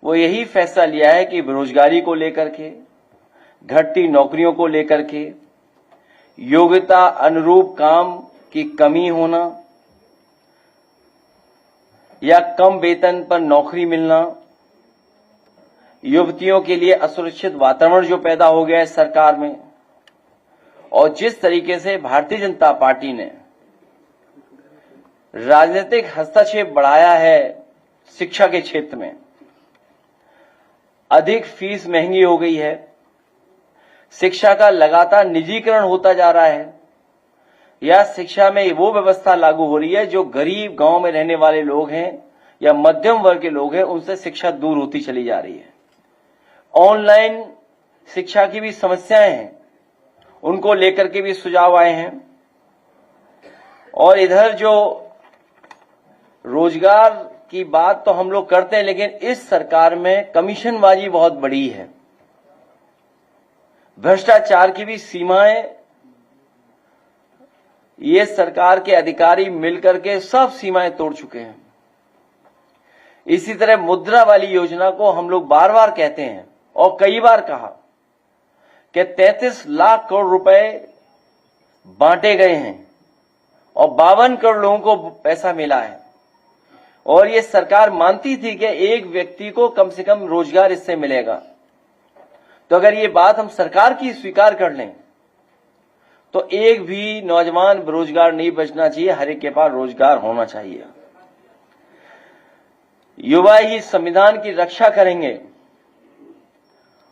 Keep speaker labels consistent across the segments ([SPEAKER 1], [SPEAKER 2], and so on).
[SPEAKER 1] वो यही फैसला लिया है कि बेरोजगारी को लेकर के, घटती नौकरियों को लेकर के, योग्यता अनुरूप काम की कमी होना या कम वेतन पर नौकरी मिलना, युवतियों के लिए असुरक्षित वातावरण जो पैदा हो गया है सरकार में, और जिस तरीके से भारतीय जनता पार्टी ने राजनीतिक हस्तक्षेप बढ़ाया है शिक्षा के क्षेत्र में, अधिक फीस महंगी हो गई है, शिक्षा का लगातार निजीकरण होता जा रहा है, या शिक्षा में वो व्यवस्था लागू हो रही है जो गरीब गांव में रहने वाले लोग हैं या मध्यम वर्ग के लोग हैं उनसे शिक्षा दूर होती चली जा रही है। ऑनलाइन शिक्षा की भी समस्याएं हैं, उनको लेकर के भी सुझाव आए हैं। और इधर जो रोजगार की बात तो हम लोग करते हैं, लेकिन इस सरकार में कमीशनबाजी बहुत बड़ी है, भ्रष्टाचार की भी सीमाएं, ये सरकार के अधिकारी मिलकर के सब सीमाएं तोड़ चुके हैं। इसी तरह मुद्रा वाली योजना को हम लोग बार बार कहते हैं और कई बार कहा कि 33 लाख करोड़ रुपए बांटे गए हैं और 52 करोड़ लोगों को पैसा मिला है, और ये सरकार मानती थी कि एक व्यक्ति को कम से कम रोजगार इससे मिलेगा। तो अगर ये बात हम सरकार की स्वीकार कर लें तो एक भी नौजवान बेरोजगार नहीं बचना चाहिए, हर एक के पास रोजगार होना चाहिए। युवा ही संविधान की रक्षा करेंगे,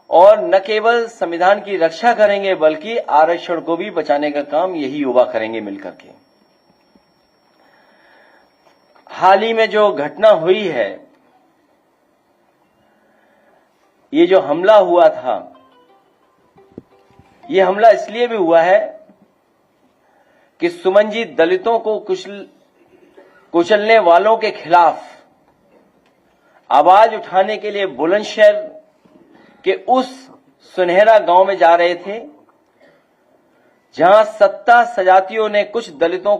[SPEAKER 1] और न केवल संविधान की रक्षा करेंगे बल्कि आरक्षण को भी बचाने का काम यही युवा करेंगे मिलकर के। हाल ही में जो घटना हुई है, ये जो हमला हुआ था, ये हमला इसलिए भी हुआ है कि सुमन जी दलितों को कुचलने वालों के खिलाफ आवाज उठाने के लिए बुलंदशहर के उस सुनहरा गांव में जा रहे थे जहां सत्ता सजातियों ने कुछ दलितों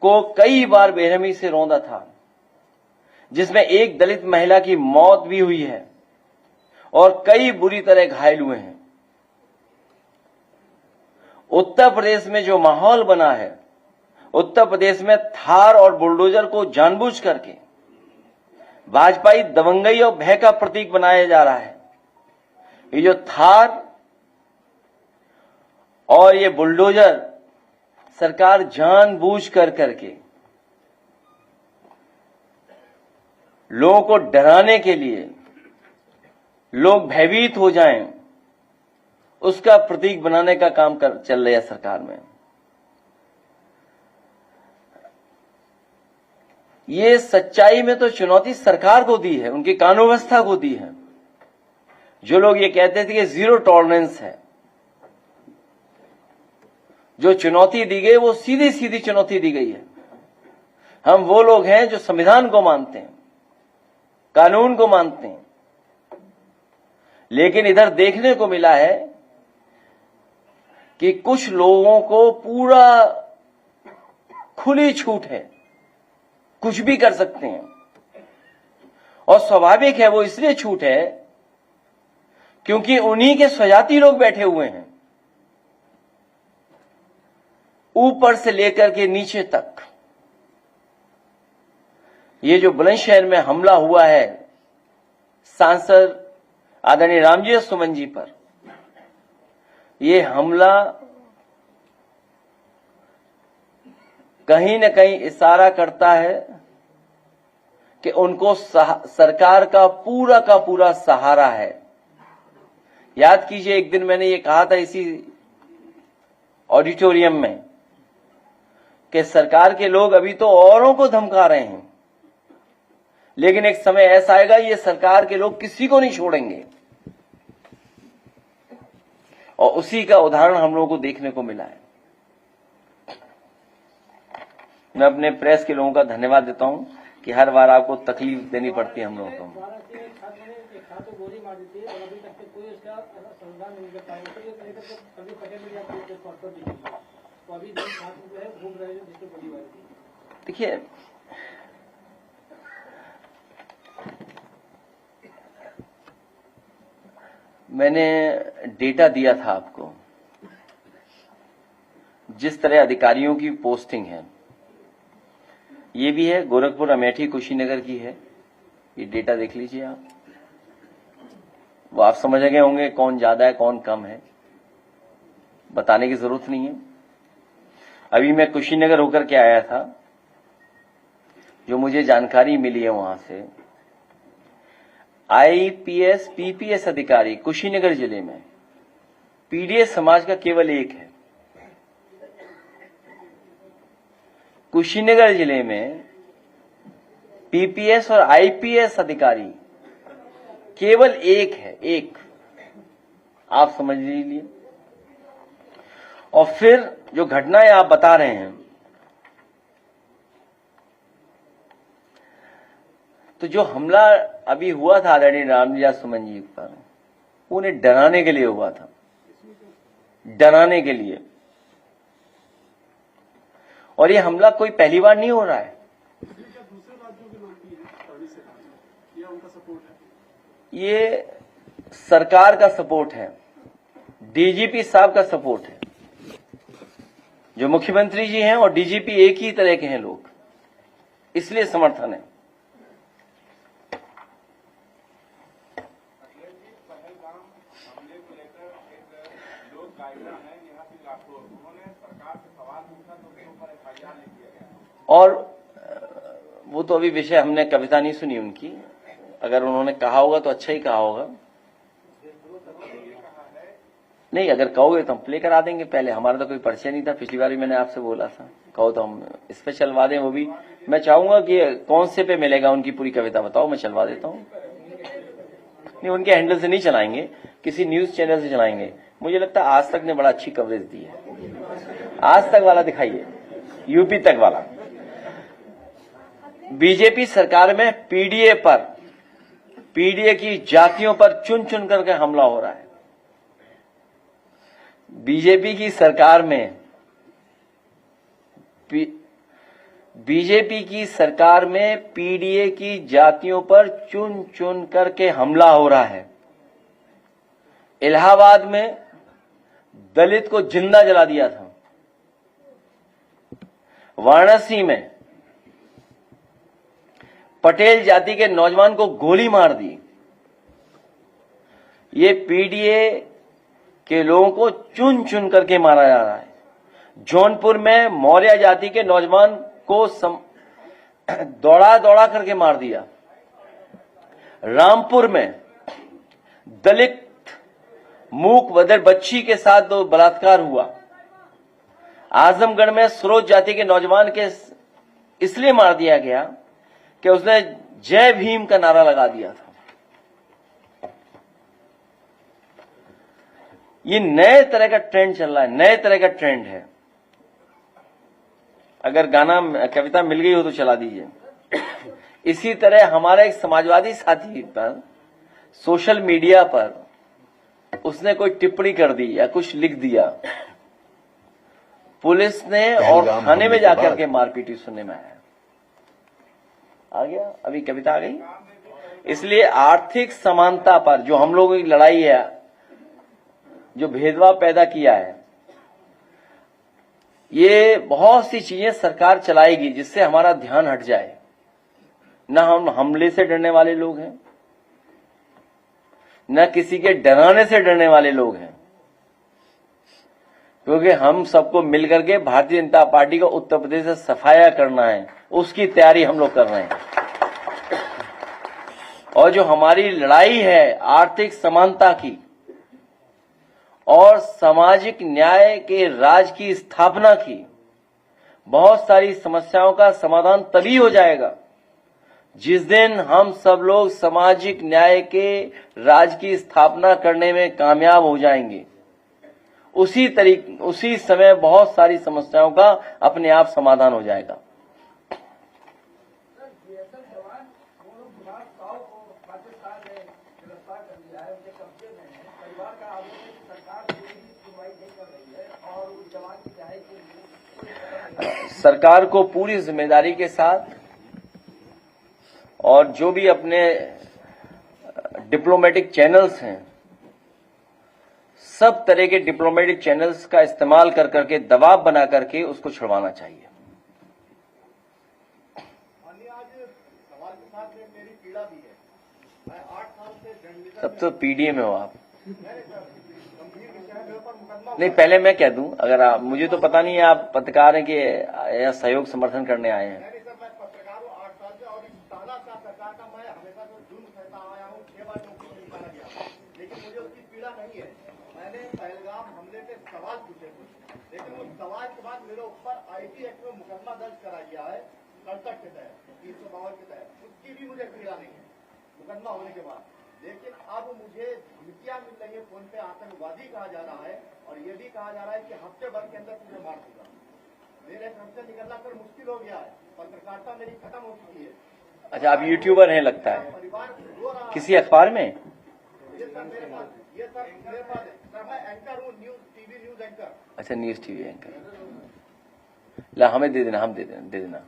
[SPEAKER 1] को कई बार बेरहमी से रौंदा था, जिसमें एक दलित महिला की मौत भी हुई है और कई बुरी तरह घायल हुए हैं। उत्तर प्रदेश में जो माहौल बना है, उत्तर प्रदेश में थार और बुलडोजर को जानबूझ करके भाजपाई दबंगई और भय का प्रतीक बनाया जा रहा है। ये जो थार और ये बुलडोजर सरकार जानबूझ करके लोगों को डराने के लिए, लोग भयभीत हो जाएं, उसका प्रतीक बनाने का काम चल रहा है सरकार में। ये सच्चाई में तो चुनौती सरकार को दी है, उनकी कानून व्यवस्था को दी है। जो लोग ये कहते थे कि जीरो टॉलरेंस है, जो चुनौती दी गई वो सीधी सीधी चुनौती दी गई है। हम वो लोग हैं जो संविधान को मानते हैं, कानून को मानते हैं, लेकिन इधर देखने को मिला है कि कुछ लोगों को पूरा खुली छूट है, कुछ भी कर सकते हैं। और स्वाभाविक है, वो इसलिए छूट है क्योंकि उन्हीं के स्वजाती लोग बैठे हुए हैं, ऊपर से लेकर के नीचे तक। ये जो बुलंदशहर में हमला हुआ है सांसद आदरणीय रामजी सुमन जी पर, ये हमला कहीं न कहीं इशारा करता है कि उनको सरकार का पूरा सहारा है। याद कीजिए, एक दिन मैंने ये कहा था इसी ऑडिटोरियम में कि सरकार के लोग अभी तो औरों को धमका रहे हैं, लेकिन एक समय ऐसा आएगा ये सरकार के लोग किसी को नहीं छोड़ेंगे, और उसी का उदाहरण हम लोगों को देखने को मिला है। मैं अपने प्रेस के लोगों का धन्यवाद देता हूं कि हर बार आपको तकलीफ देनी पड़ती है हम लोगों को। देखिए, मैंने डेटा दिया था आपको, जिस तरह अधिकारियों की पोस्टिंग है, ये भी है गोरखपुर, अमेठी, कुशीनगर की है। ये डेटा देख लीजिए आप, वो आप समझ गए होंगे कौन ज्यादा है कौन कम है, बताने की जरूरत नहीं है। अभी मैं कुशीनगर होकर के आया था, जो मुझे जानकारी मिली है वहां से, आईपीएस पीपीएस अधिकारी कुशीनगर जिले में पीडीएस समाज का केवल एक है। कुशीनगर जिले में पीपीएस और आईपीएस अधिकारी केवल एक है, एक, आप समझ लीजिए। और फिर जो घटनाएं आप बता रहे हैं, तो जो हमला अभी हुआ था आदरणीय रामविलास सुमन जी पर, उन्हें डराने के लिए हुआ था, डराने के लिए। और ये हमला कोई पहली बार नहीं हो रहा है। ये सरकार का सपोर्ट है, डीजीपी साहब का सपोर्ट है। जो मुख्यमंत्री जी हैं और डीजीपी एक ही तरह के हैं लोग, इसलिए समर्थन है। और वो तो अभी विषय हमने कविता नहीं सुनी उनकी, अगर उन्होंने कहा होगा तो अच्छा ही कहा होगा। नहीं, अगर कहोगे तो हम प्ले करा देंगे। पहले हमारा तो कोई परिचय नहीं था, पिछली बार भी मैंने आपसे बोला था, कहो तो हम इस पे चलवा दें। वो भी मैं चाहूंगा कि कौन से पे मिलेगा उनकी पूरी कविता बताओ, मैं चलवा देता हूं। नहीं, उनके हैंडल से नहीं चलाएंगे, किसी न्यूज चैनल से चलाएंगे। मुझे लगता है आज तक ने बड़ा अच्छी कवरेज दी है। आज तक वाला दिखाइए, यूपी तक वाला। बीजेपी सरकार में पीडीए की जातियों पर चुन चुन करके हमला हो रहा है। बीजेपी की सरकार में पीडीए की जातियों पर चुन चुन करके हमला हो रहा है। इलाहाबाद में दलित को जिंदा जला दिया था। वाराणसी में पटेल जाति के नौजवान को गोली मार दी। ये पीडीए के लोगों को चुन चुन करके मारा जा रहा है। जौनपुर में मौर्य जाति के नौजवान को दौड़ा दौड़ा करके मार दिया। रामपुर में दलित मूक बधिर बच्ची के साथ दो बलात्कार हुआ। आजमगढ़ में सरोज जाति के नौजवान के इसलिए मार दिया गया कि उसने जय भीम का नारा लगा दिया था। ये नए तरह का ट्रेंड चल रहा है, नए तरह का ट्रेंड है। अगर गाना कविता मिल गई हो तो चला दीजिए। इसी तरह हमारा एक समाजवादी साथी पर सोशल मीडिया पर उसने कोई टिप्पणी कर दी या कुछ लिख दिया, पुलिस ने और थाने में जाकर के मारपीटी सुनने में आया। आ गया, अभी कविता आ गई। इसलिए आर्थिक समानता पर जो हम लोगों की लड़ाई है, जो भेदभाव पैदा किया है, ये बहुत सी चीजें सरकार चलाएगी जिससे हमारा ध्यान हट जाए। न हम हमले से डरने वाले लोग हैं, न किसी के डराने से डरने वाले लोग हैं, क्योंकि हम सबको मिलकर के भारतीय जनता पार्टी को उत्तर प्रदेश से सफाया करना है, उसकी तैयारी हम लोग कर रहे हैं। और जो हमारी लड़ाई है आर्थिक समानता की और सामाजिक न्याय के राज की स्थापना की, बहुत सारी समस्याओं का समाधान तभी हो जाएगा जिस दिन हम सब लोग सामाजिक न्याय के राज की स्थापना करने में कामयाब हो जाएंगे। उसी समय बहुत सारी समस्याओं का अपने आप समाधान हो जाएगा। सरकार को पूरी जिम्मेदारी के साथ और जो भी अपने डिप्लोमेटिक चैनल्स हैं सब तरह के डिप्लोमेटिक चैनल्स का इस्तेमाल कर करके दबाव बना करके उसको छुड़वाना चाहिए। तब तो पीडीए में हो आप। नहीं, पहले मैं कह दूं, अगर आप, मुझे तो पता नहीं है आप पत्रकार हैं कि या सहयोग समर्थन करने आए हैं।
[SPEAKER 2] सवाल पूछे कुछ, लेकिन उस सवाल के बाद मेरे ऊपर आईटी एक्ट में मुकदमा दर्ज करा गया है 67 के तहत, 352 के तहत। उसकी भी मुझे पीड़ा नहीं है मुकदमा होने के बाद, लेकिन अब मुझे धमकियां मिल रही है, फोन पे आतंकवादी कहा जा रहा है और ये भी कहा जा रहा है कि हफ्ते भर के अंदर तुझे मार दूंगा। मेरे घर से निकलना फिर मुश्किल हो गया है, पत्रकारिता मेरी खत्म हो चुकी है।
[SPEAKER 1] अच्छा, आप यूट्यूबर हैं लगता है,
[SPEAKER 2] परिवार रो रहा है।
[SPEAKER 1] किसी अखबार में?
[SPEAKER 2] ये सर मेरे पास, ये सर मेरे पास है सर, मैं एंकर हूँ, टीवी न्यूज एंकर।
[SPEAKER 1] अच्छा, न्यूज टीवी एंकर। ला, हमें दे देना, हम दे देना,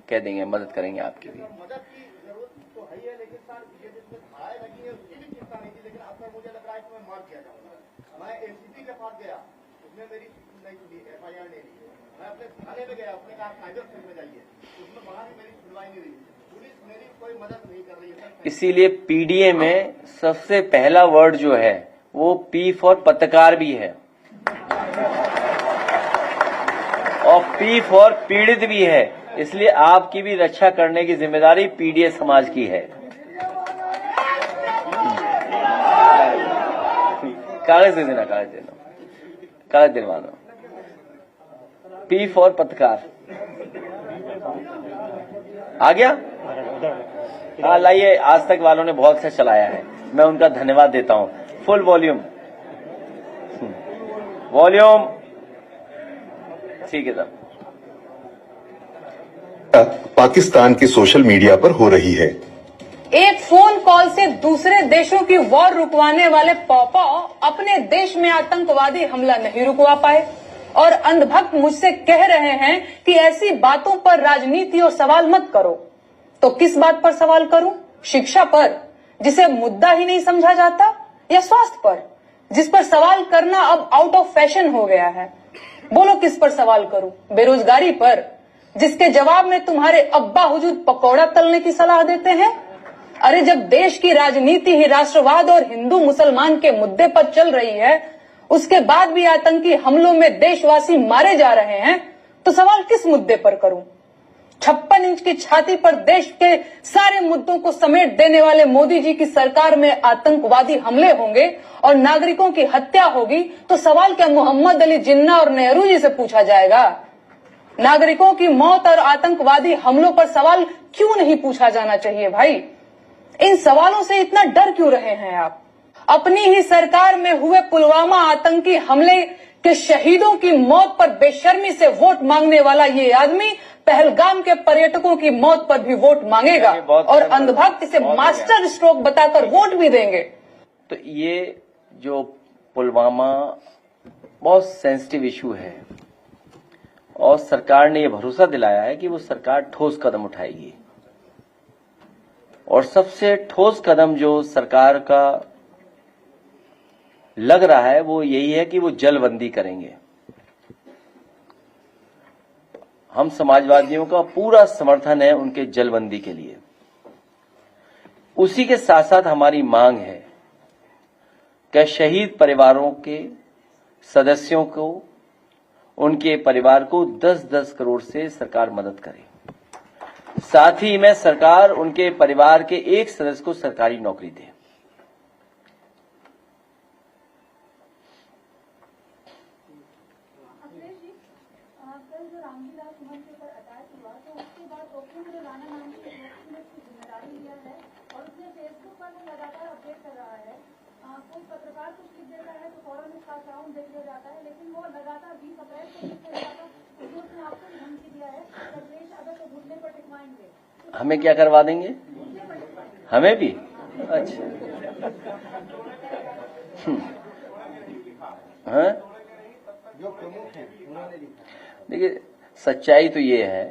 [SPEAKER 1] कह देंगे, मदद करेंगे आपकी भी।
[SPEAKER 2] मदद की जरूरत तो है ही है, लेकिन सर ये जिसमें धाराएं लगी है उसकी भी चिंता नहीं थी, लेकिन अब तक मुझे लग रहा है कि मैं मार दिया जाऊंगा। मैं एसीपी के पास गया, उसने मेरी नहीं सुनी, FIR नहीं ली। मैं अपने थाने में गया, उसने कहा साइबर सेल में जाइए, उसमें वहां भी मेरी सुनवाई नहीं रही। पुलिस मेरी कोई मदद नहीं कर रही है।
[SPEAKER 1] इसीलिए पीडीए में सबसे पहला वर्ड जो है वो पी फॉर पत्रकार भी है और पी फॉर पीड़ित भी है। इसलिए आपकी भी रक्षा करने की जिम्मेदारी पीडीए समाज की है। कागज दे देना, कागज दिलवा दो। पी फॉर पत्रकार आ गया। हाँ, लाइए, आज तक वालों ने बहुत अच्छा चलाया है, मैं उनका धन्यवाद देता हूं। फुल वॉल्यूम ठीक है साहब।
[SPEAKER 3] पाकिस्तान के सोशल मीडिया पर हो रही है।
[SPEAKER 4] एक फोन कॉल से दूसरे देशों की वॉर रुकवाने वाले पॉपा अपने देश में आतंकवादी हमला नहीं रुकवा पाए और अंधभक्त मुझसे कह रहे हैं कि ऐसी बातों पर राजनीति और सवाल मत करो। तो किस बात पर सवाल करूं? शिक्षा पर, जिसे मुद्दा ही नहीं समझा जाता, या स्वास्थ्य पर, जिस पर सवाल करना अब आउट ऑफ फैशन हो गया है? बोलो किस पर सवाल करूं? बेरोजगारी पर, जिसके जवाब में तुम्हारे अब्बा हुजूर पकौड़ा तलने की सलाह देते हैं? अरे जब देश की राजनीति ही राष्ट्रवाद और हिंदू मुसलमान के मुद्दे पर चल रही है, उसके बाद भी आतंकी हमलों में देशवासी मारे जा रहे हैं, तो सवाल किस मुद्दे पर करूं? 56 इंच की छाती पर देश के सारे मुद्दों को समेट देने वाले मोदी जी की सरकार में आतंकवादी हमले होंगे और नागरिकों की हत्या होगी, तो सवाल क्या मोहम्मद अली जिन्ना और नेहरू जी से पूछा जाएगा? नागरिकों की मौत और आतंकवादी हमलों पर सवाल क्यों नहीं पूछा जाना चाहिए भाई? इन सवालों से इतना डर क्यों रहे हैं आप? अपनी ही सरकार में हुए पुलवामा आतंकी हमले के शहीदों की मौत पर बेशर्मी से वोट मांगने वाला ये आदमी पहलगाम के पर्यटकों की मौत पर भी वोट मांगेगा और अंधभक्त से मास्टर स्ट्रोक बताकर वोट भी देंगे।
[SPEAKER 1] तो ये जो पुलवामा बहुत सेंसिटिव इशू है और सरकार ने ये भरोसा दिलाया है कि वो सरकार ठोस कदम उठाएगी और सबसे ठोस कदम जो सरकार का लग रहा है वो यही है कि वो जलबंदी करेंगे। हम समाजवादियों का पूरा समर्थन है उनके जलबंदी के लिए। उसी के साथ साथ हमारी मांग है कि शहीद परिवारों के सदस्यों को, उनके परिवार को 10-10 करोड़ से सरकार मदद करे। साथ ही में सरकार उनके परिवार के एक सदस्य को सरकारी नौकरी दे।
[SPEAKER 5] पत्रकार कुछ लिख देता है तो फौरन उसका अकाउंट देख लिया जाता है, लेकिन वो लगातार 20 अप्रैल को लिखते जाता है। उसने आपको धमकी दिया है कि अखिलेश अगर तो घुटने पर टिकवाएंगे।
[SPEAKER 1] हमें क्या करवा देंगे? हमें भी? अच्छा। हाँ, देखिए, सच्चाई तो ये है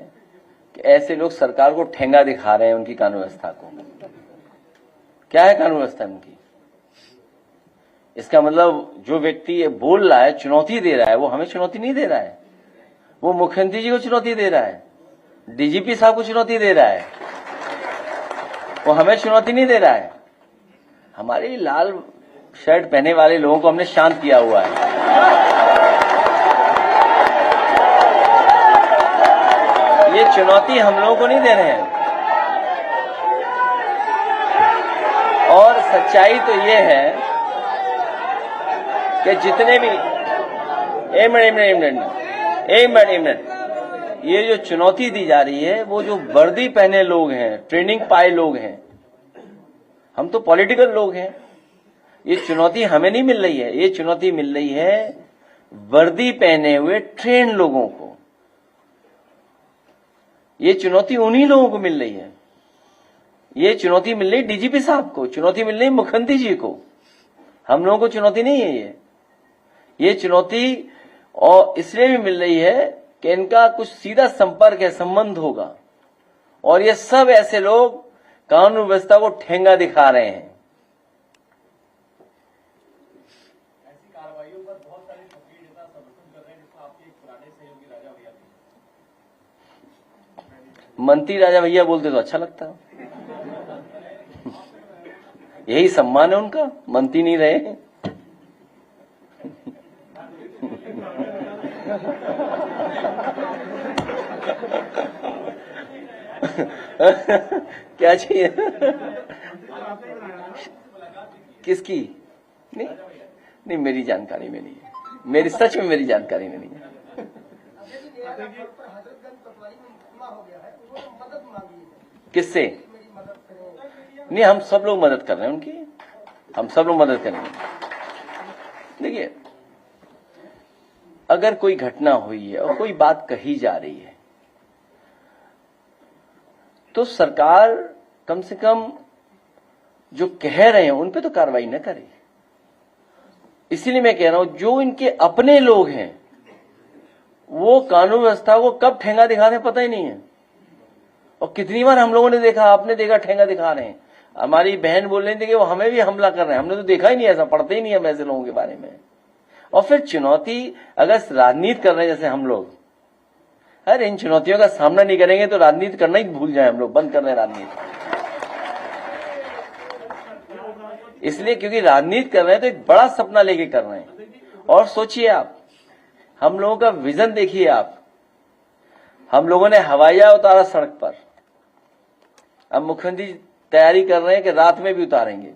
[SPEAKER 1] कि ऐसे लोग सरकार को ठेंगा दिखा रहे हैं उनकी कानून व्यवस्था को। क्या है कानून व्यवस्था उनकी? इसका मतलब जो व्यक्ति ये बोल रहा है, चुनौती दे रहा है, वो हमें चुनौती नहीं दे रहा है, वो मुख्यमंत्री जी को चुनौती दे रहा है, डीजीपी साहब को चुनौती दे रहा है, वो हमें चुनौती नहीं दे रहा है। हमारे लाल शर्ट पहने वाले लोगों को हमने शांत किया हुआ है। ये चुनौती हम लोगों को नहीं दे रहे हैं। और सच्चाई तो ये है कि जितने भी एक मिनट ये जो चुनौती दी जा रही है, वो जो वर्दी पहने लोग हैं, ट्रेनिंग पाए लोग हैं, हम तो पॉलिटिकल लोग हैं, ये चुनौती हमें नहीं मिल रही है, ये चुनौती मिल रही है वर्दी पहने हुए ट्रेन लोगों को। ये चुनौती उन्हीं लोगों को मिल रही है। ये चुनौती मिल रही डीजीपी साहब को, चुनौती मिल रही मुख्यमंत्री जी को, हम लोगों को चुनौती नहीं है। ये चुनौती और इसलिए भी मिल रही है कि इनका कुछ सीधा संपर्क है, संबंध होगा, और ये सब ऐसे लोग कानून व्यवस्था को ठेंगा दिखा रहे हैं।
[SPEAKER 2] ऐसी कार्रवाइयों पर बहुत सारे सक्रिय नेता समर्थन कर रहे हैं, जिसमें आपके एक पुराने सहयोगी राजा भैया थे।
[SPEAKER 1] मंत्री राजा भैया बोलते तो अच्छा लगता, यही सम्मान है उनका, मंत्री नहीं रहे हैं। क्या चाहिए? किसकी? नहीं मेरी जानकारी में नहीं है, मेरी सच में मेरी जानकारी में नहीं है। किससे? नहीं, हम सब लोग मदद कर रहे हैं उनकी, हम सब लोग मदद करेंगे। देखिए, अगर कोई घटना हुई है और कोई बात कही जा रही है, तो सरकार कम से कम जो कह रहे हैं उन पे तो कार्रवाई न करे। इसीलिए मैं कह रहा हूं, जो इनके अपने लोग हैं वो कानून व्यवस्था को कब ठेंगा दिखाते हैं पता ही नहीं है। और कितनी बार हम लोगों ने देखा, आपने देखा, ठेंगा दिखा रहे हैं। हमारी बहन बोल रही थी कि वो हमें भी हमला कर रहे हैं, हमने तो देखा ही नहीं, ऐसा पढ़ते ही नहीं हम ऐसे लोगों के बारे में। और फिर चुनौती, अगर राजनीति कर रहे हैं जैसे हम लोग, अरे इन चुनौतियों का सामना नहीं करेंगे तो राजनीति करना ही भूल जाए हम लोग, बंद कर रहे हैं राजनीति। इसलिए क्योंकि राजनीति कर रहे हैं तो एक बड़ा सपना लेके कर रहे हैं। और सोचिए आप, हम लोगों का विजन देखिए आप, हम लोगों ने हवाईया उतारा सड़क पर, अब मुख्यमंत्री तैयारी कर रहे हैं कि रात में भी उतारेंगे।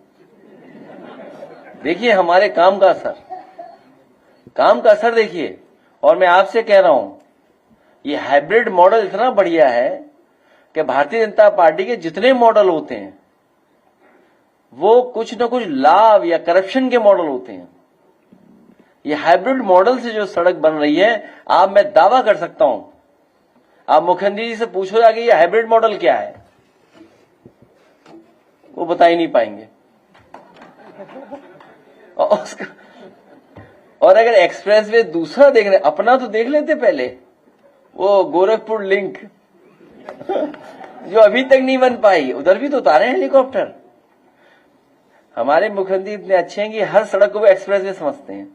[SPEAKER 1] देखिए हमारे काम का असर देखिए। और मैं आपसे कह रहा हूं, ये हाइब्रिड मॉडल इतना बढ़िया है कि भारतीय जनता पार्टी के जितने मॉडल होते हैं वो कुछ न कुछ लाभ या करप्शन के मॉडल होते हैं। ये हाइब्रिड मॉडल से जो सड़क बन रही है, आप, मैं दावा कर सकता हूं, आप मुख्यमंत्री जी से पूछो जाके ये हाइब्रिड मॉडल क्या है, वो बता ही नहीं पाएंगे। और अगर एक्सप्रेस वे दूसरा देख रहे, अपना तो देख लेते पहले, वो गोरखपुर लिंक जो अभी तक नहीं बन पाई, उधर भी तो उतारे हैं हेलीकॉप्टर। हमारे मुख्यमंत्री इतने अच्छे हैं कि हर सड़क को वो एक्सप्रेस वे समझते हैं।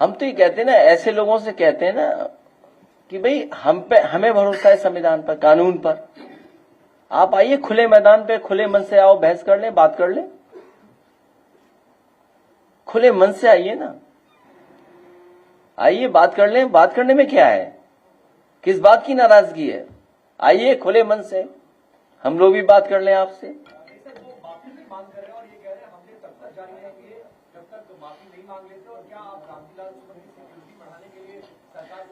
[SPEAKER 1] हम तो ये कहते हैं ना, ऐसे लोगों से कहते हैं ना कि भाई हमें भरोसा है संविधान पर, कानून पर। आप आइए खुले मैदान पे, खुले मन से आओ, बहस कर लें, बात कर लें, खुले मन से आइए ना, आइए बात कर लें। बात करने में क्या है, किस बात की नाराजगी है? आइए खुले मन से, हम लोग भी बात कर लें आपसे।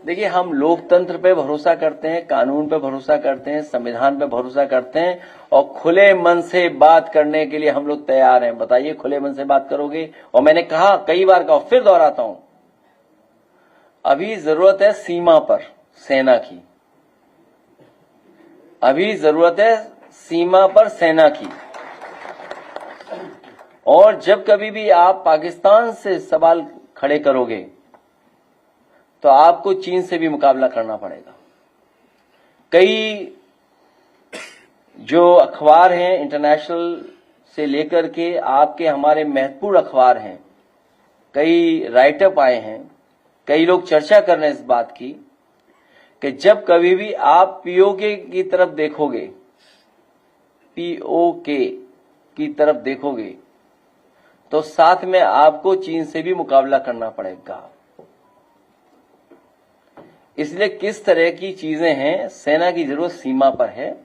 [SPEAKER 1] देखिए, हम लोकतंत्र पे भरोसा करते हैं, कानून पे भरोसा करते हैं, संविधान पे भरोसा करते हैं, और खुले मन से बात करने के लिए हम लोग तैयार हैं। बताइए, खुले मन से बात करोगे? और मैंने कहा, कई बार कहा, फिर दोहराता हूं, अभी जरूरत है सीमा पर सेना की, अभी जरूरत है सीमा पर सेना की। और जब कभी भी आप पाकिस्तान से सवाल खड़े करोगे तो आपको चीन से भी मुकाबला करना पड़ेगा। कई जो अखबार हैं इंटरनेशनल से लेकर के आपके हमारे महत्वपूर्ण अखबार हैं, कई राइटअप आए हैं, कई लोग चर्चा कर रहे हैं इस बात की कि जब कभी भी आप पीओके की तरफ देखोगे, पीओके की तरफ देखोगे तो साथ में आपको चीन से भी मुकाबला करना पड़ेगा। इसलिए किस तरह की चीजें हैं, सेना की जरूरत सीमा पर है।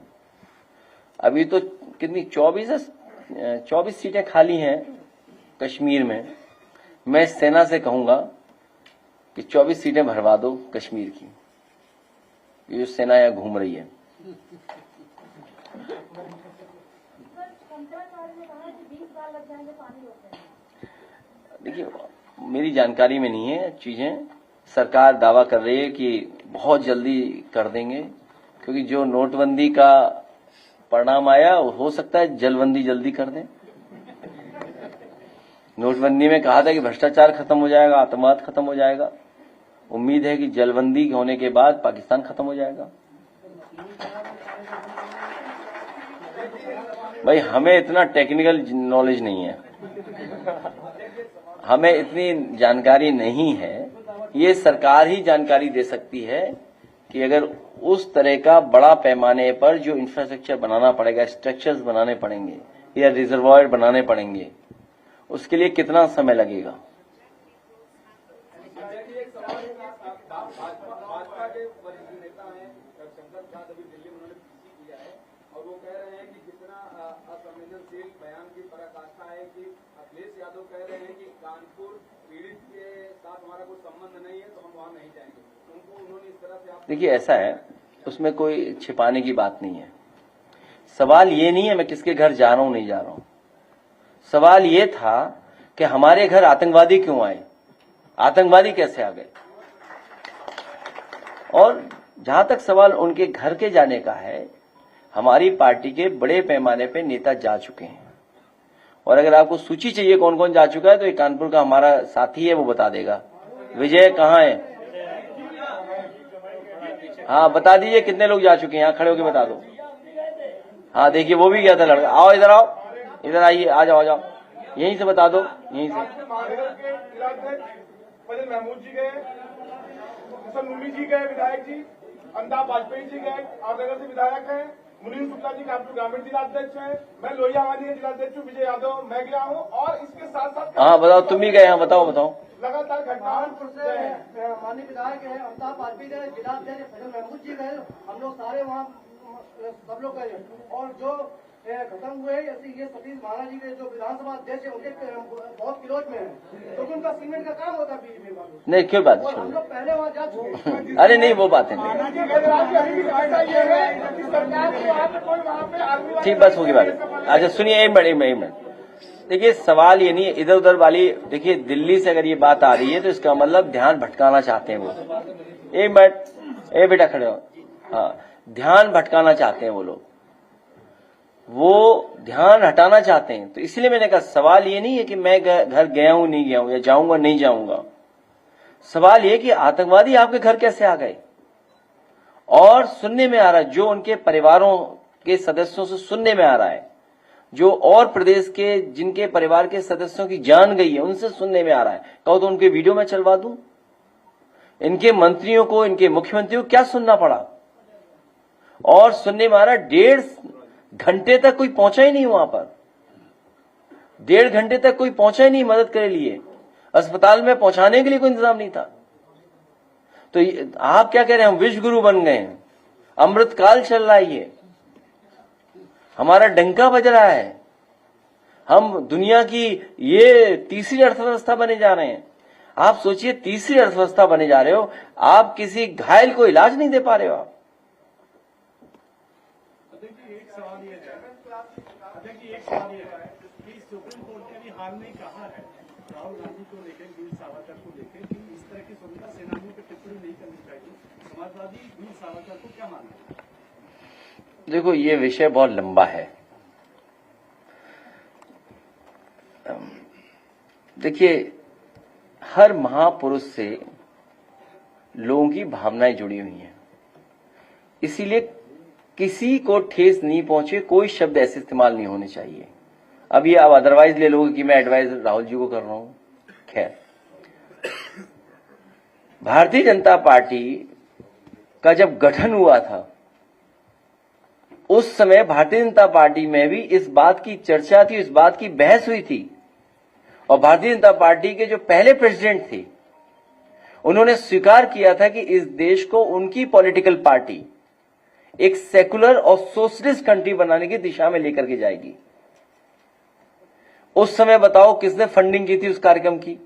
[SPEAKER 1] अभी तो कितनी 24 सीटें खाली हैं कश्मीर में। मैं सेना से कहूंगा कि 24 सीटें भरवा दो कश्मीर की, ये जो सेना यहां घूम रही है।
[SPEAKER 5] शंकराचार्य ने कहा कि 20 साल लग जाएंगे पानी रोकने में।
[SPEAKER 1] देखिए, मेरी जानकारी में नहीं है चीजें। सरकार दावा कर रही है कि बहुत जल्दी कर देंगे, क्योंकि जो नोटबंदी का परिणाम आया हो सकता है जलबंदी जल्दी कर दें। नोटबंदी में कहा था कि भ्रष्टाचार खत्म हो जाएगा, आतंकवाद खत्म हो जाएगा। उम्मीद है कि जलबंदी होने के बाद पाकिस्तान खत्म हो जाएगा। भाई, हमें इतना टेक्निकल नॉलेज नहीं है, हमें इतनी जानकारी नहीं है। ये सरकार ही जानकारी दे सकती है कि अगर उस तरह का बड़ा पैमाने पर जो इंफ्रास्ट्रक्चर बनाना पड़ेगा, स्ट्रक्चर्स बनाने पड़ेंगे या रिजर्वायर बनाने पड़ेंगे, उसके लिए कितना समय लगेगा।
[SPEAKER 6] भाजपा के वरिष्ठ नेता हैं शंकर प्रसाद, अभी दिल्ली में उन्होंने पीसी किया है और वो कह रहे हैं कि जितना असंवेदनशील बयान की पराकाष्ठा है कि अखिलेश यादव कह रहे हैं कि कानपुर पीड़ित के साथ हमारा कोई संबंध नहीं है तो हम वहां नहीं जाएंगे। उनको उन्होंने इस तरह से
[SPEAKER 1] देखिए, ऐसा है, उसमें कोई छिपाने की बात नहीं है। सवाल ये नहीं है मैं किसके घर जा रहा हूं नहीं जा रहा हूं। सवाल ये था कि हमारे घर आतंकवादी क्यों आए, आतंकवादी कैसे आ गए। और जहां तक सवाल उनके घर के जाने का है, हमारी पार्टी के बड़े पैमाने पे नेता जा चुके हैं। और अगर आपको सूची चाहिए कौन कौन जा चुका है तो एक कानपुर का हमारा साथी है, वो बता देगा। विजय कहाँ है? हाँ, बता दीजिए कितने लोग जा चुके हैं, यहाँ खड़े होकर बता दो। हाँ, देखिए वो भी गया था लड़का। आओ इधर, आओ इधर, आइए, आ जाओ, आ जाओ, यहीं से बता दो, यहीं से।
[SPEAKER 2] फजल महमूद जी गए, हसन मुमी जी गए विधायक जी, अमिताभ वाजपेयी जी गए, आमनगर से विधायक हैं, मुनीम शुक्ला जी कानपुर ग्रामीण जिलाध्यक्ष हैं, मैं लोहियावादी के जिलाध्यक्ष हूँ, विजय यादव मैं गया हूँ। और इसके साथ साथ
[SPEAKER 1] हाँ बताओ, तुम भी गए? हाँ बताओ बताओ।
[SPEAKER 2] लगातार घटनाओं
[SPEAKER 7] से माननीय विधायक है अमिताभ वाजपेयी गए, जिलाध्यक्ष फजल महमूद जी गए, हम लोग सारे वहाँ सब लोग गए। और जो खत्म हुए ये सतीश महाराज जी के जो विधानसभा अध्यक्ष है उनके बहुत विरोध में है, क्योंकि उनका सीमेंट का काम होता है बीजेपी का।
[SPEAKER 1] नहीं, क्यों बात
[SPEAKER 7] और हम लोग पहले वहाँ जा चुके हैं।
[SPEAKER 1] अरे नहीं, वो बातें नहीं, ठीक, बस होगी बात। अच्छा सुनिए, एक मिनट। देखिए, सवाल ये नहीं है इधर उधर वाली। देखिए, दिल्ली से अगर ये बात आ रही है तो इसका मतलब ध्यान भटकाना चाहते हैं वो। एक मिनट, ए बेटा खड़े हो। हाँ, ध्यान भटकाना चाहते हैं वो लोग, वो ध्यान हटाना चाहते हैं। तो इसलिए मैंने कहा सवाल ये नहीं है कि मैं घर गया हूं नहीं गया हूं या जाऊंगा नहीं जाऊंगा। सवाल ये कि आतंकवादी आपके घर कैसे आ गए। और सुनने में आ रहा है, जो उनके परिवारों के सदस्यों से सुनने में आ रहा है, जो और प्रदेश के जिनके परिवार के सदस्यों की जान गई है उनसे सुनने में आ रहा है। कहो तो उनके वीडियो में चलवा दूं। इनके मंत्रियों को, इनके मुख्यमंत्रियों को क्या सुनना पड़ा। और सुनने में आ रहा है 1.5 घंटे तक कोई पहुंचा ही नहीं वहां पर। 1.5 घंटे तक कोई पहुंचा ही नहीं मदद के लिए। अस्पताल में पहुंचाने के लिए कोई इंतजाम नहीं था। तो आप क्या कह रहे हैं, हम विश्व गुरु बन गए हैं, अमृतकाल चल रहा है, ये हमारा डंका बज रहा है, हम दुनिया की ये तीसरी अर्थव्यवस्था बने जा रहे हैं। आप सोचिए, तीसरी अर्थव्यवस्था बने जा रहे हो, आप किसी घायल को इलाज नहीं दे पा रहे हो। आप
[SPEAKER 2] एक सवाल ये है कि सुप्रीम कोर्ट ने भी हाल में कहा है राहुल गांधी को लेकर, वीर सावरकर को लेकर कि इस तरह की स्वतंत्रता सेनानियों पर टिप्पणी नहीं करनी चाहिए। समाजवादी वीर सावरकर को क्या मानना है?
[SPEAKER 1] देखो, ये विषय बहुत लंबा है। देखिए, हर महापुरुष से लोगों की भावनाएं जुड़ी हुई हैं, इसीलिए किसी को ठेस नहीं पहुंचे कोई शब्द ऐसे इस्तेमाल नहीं होने चाहिए। अब ये आप अदरवाइज ले लोगे कि मैं एडवाइस राहुल जी को कर रहा हूं। खैर, भारतीय जनता पार्टी का जब गठन हुआ था उस समय भारतीय जनता पार्टी में भी इस बात की चर्चा थी, इस बात की बहस हुई थी, और भारतीय जनता पार्टी के जो पहले प्रेसिडेंट थे उन्होंने स्वीकार किया था कि इस देश को उनकी पॉलिटिकल पार्टी एक सेकुलर और सोशलिस्ट कंट्री बनाने की दिशा में लेकर के जाएगी। उस समय बताओ किसने फंडिंग की थी उस कार्यक्रम की?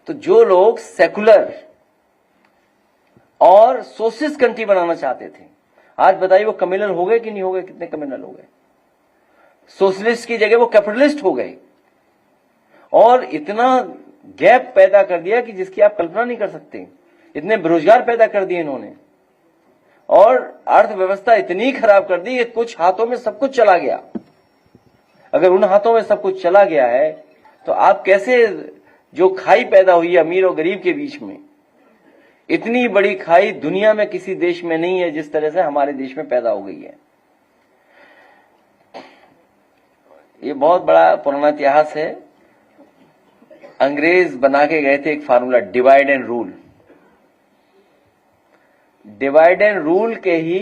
[SPEAKER 1] तो जो लोग सेकुलर और सोशलिस्ट कंट्री बनाना चाहते थे, आज बताइए वो कम्युनल हो गए कि नहीं हो गए? कितने कम्युनल हो गए? सोशलिस्ट की जगह वो कैपिटलिस्ट हो गए, और इतना गैप पैदा कर दिया कि जिसकी आप कल्पना नहीं कर सकते। इतने बेरोजगार पैदा कर दिए इन्होंने, और अर्थव्यवस्था इतनी खराब कर दी कि कुछ हाथों में सब कुछ चला गया। अगर उन हाथों में सब कुछ चला गया है तो आप कैसे, जो खाई पैदा हुई है अमीर और गरीब के बीच में, इतनी बड़ी खाई दुनिया में किसी देश में नहीं है जिस तरह से हमारे देश में पैदा हो गई है। ये बहुत बड़ा पुराना इतिहास है। अंग्रेज बना के गए थे एक formula, divide and rule. Divide and rule के ही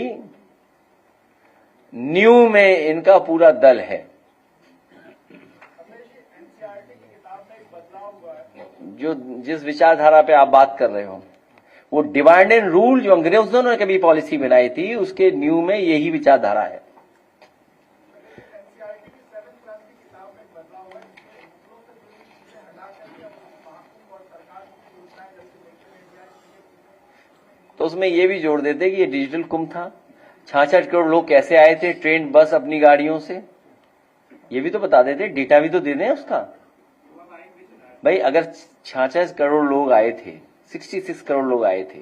[SPEAKER 1] न्यू में इनका पूरा दल है। जो जिस विचारधारा पे आप बात कर रहे हो, वो डिवाइड एंड रूल जो अंग्रेजों ने कभी पॉलिसी बनाई थी, उसके न्यू में यही विचारधारा है। तो उसमें ये भी जोड़ देते कि ये डिजिटल कुंभ था, 66 करोड़ लोग कैसे आए थे ट्रेन बस अपनी गाड़ियों से, ये भी तो बता देते, डेटा भी तो दे दें उसका। भाई अगर 66 करोड़ लोग आए थे, 66 करोड़ लोग आए थे,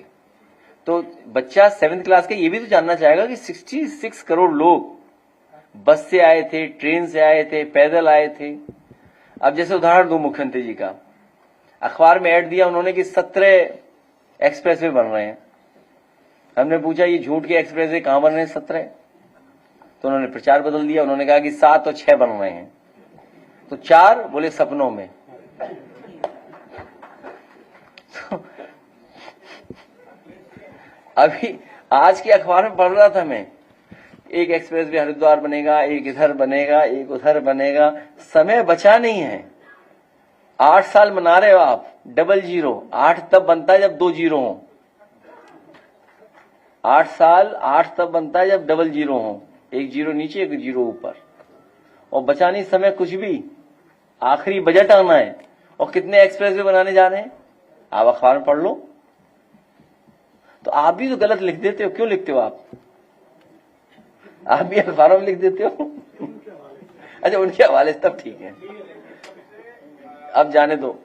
[SPEAKER 1] तो बच्चा 7th क्लास के ये भी तो जानना चाहेगा कि 66 करोड़ लोग बस से आए थे, ट्रेन से आए थे, पैदल आए थे। अब जैसे उदाहरण दो मुख्यमंत्री जी का, अखबार में ऐड दिया उन्होंने कि 17 एक्सप्रेसवे बन रहे हैं। हमने पूछा ये झूठ के एक्सप्रेसवे कहां बन रहे हैं 17? तो उन्होंने प्रचार बदल दिया, उन्होंने कहा कि 7 और 6 बन रहे हैं। तो 4 बोले सपनों में। तो अभी आज के अखबार में पढ़ रहा था मैं, एक एक्सप्रेसवे हरिद्वार बनेगा, एक इधर बनेगा, एक उधर बनेगा, समय बचा नहीं है। 8 साल मना रहे हो आप, 00, 8 तब बनता है जब 2 जीरो हो। 8 साल, 8 तब बनता है जब 00 हो, एक जीरो नीचे एक जीरो ऊपर, और बचा नहीं समय कुछ भी। आखिरी बजट आना है और कितने एक्सप्रेसवे बनाने जा रहे हैं आप अखबार में पढ़ लो। तो आप भी तो गलत लिख देते हो, क्यों लिखते हो आप भी अखबारों में लिख देते हो। अच्छा उनके हवाले से तब ठीक है, अब जाने दो।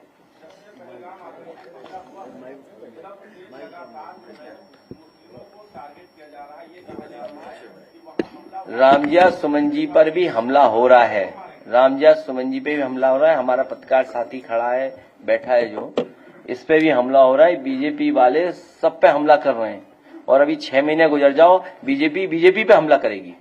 [SPEAKER 1] रामजिया सुमन जी पर भी हमला हो रहा है, रामजिया सुमन जी पे भी हमला हो रहा है। हमारा पत्रकार साथी खड़ा है, बैठा है जो, इस पे भी हमला हो रहा है। बीजेपी वाले सब पे हमला कर रहे हैं, और अभी 6 महीने गुजर जाओ बीजेपी पे हमला करेगी।